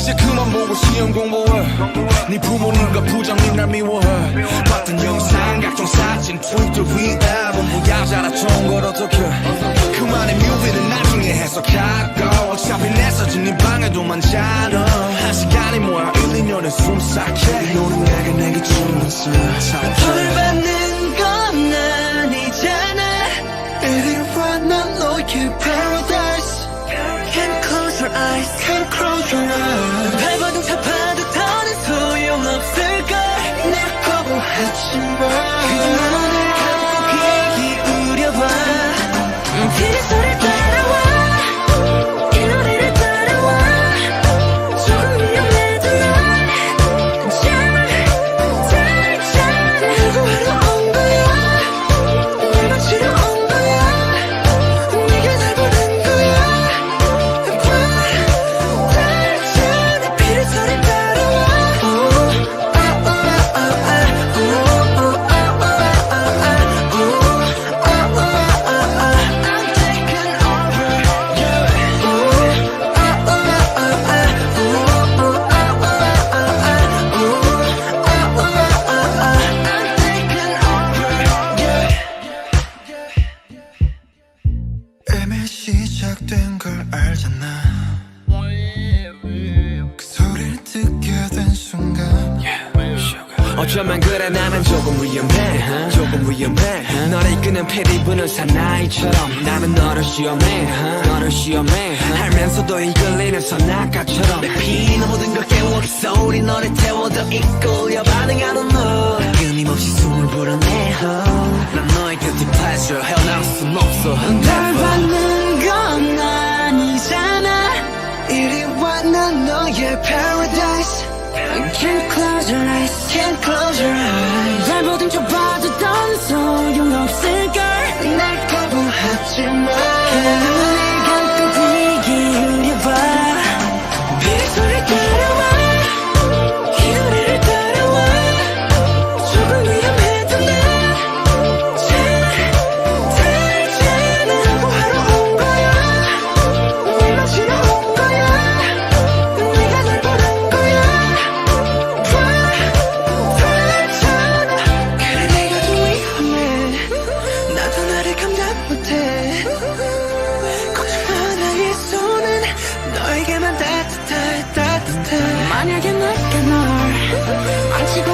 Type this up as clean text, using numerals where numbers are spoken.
이제 그만 보고 시험 공부해. 네 부모님과 부장님 날 미워해. 봤던 영상 각종 사진 트위터 위앱은 뭐야 자라 좋은 걸 어떡해. 그만의 뮤비는 나중에 해석하고 어차피 내 사진 네 방에도 많잖아. 한 시간이 뭐야 1, 2년에 숨삭해. 너는 내게 주는 벌 받는 건 아니잖아. 이리 와 난 너의 paradise. Can't close your eyes, can't close your eyes. 발버둥 잡아도 더는 소용없을걸. 날 거부하지마. 그저 너를 감고 귀 기울여봐. 피리 소리 따라와. 이 노래를 따라와. 조금 위험해도 날 괜찮아. 잘 구하러 온 거야. 날 맞추러 온 거야. 네가 날 보낸 거야. 달 피리 소리 따라와. 이미 시작된 걸 알잖아. 그 소리를 듣게 된 순간 어쩌면 그래 나는 조금 위험해 조금 위험해. 너를 이끄는 피리 부는 사나이처럼 나는 너를 시험해 알면서도 이끌리는 선악가처럼 내 피는 모든 걸 깨워 그 소리 너를 태워 더 이끌려 반응하는 너 끊임없이 숨을 불어내. 난 너의 guilty pleasure 헤어나올 순 없어. 널 받는 건 아니잖아. 이리 와 난 너의 paradise. Can't close your eyes, can't close your eyes. 발버둥 쳐봐도 넌 소용없을걸. 날 거부하지마. 눈을 감고 귀 기울여봐. 피리 소리 따라와. 이 노래를 따라와. 조금 위험해도 날 잘 구하러 온 거야. 날 맞추러 온 거야. 네가 날 보낸 거야. 그래 내가 좀 위험해. 나도 나를 감당 못해. 걱정 마 나의 손은 너에게만 따뜻해. 만약에 내가 널 망치고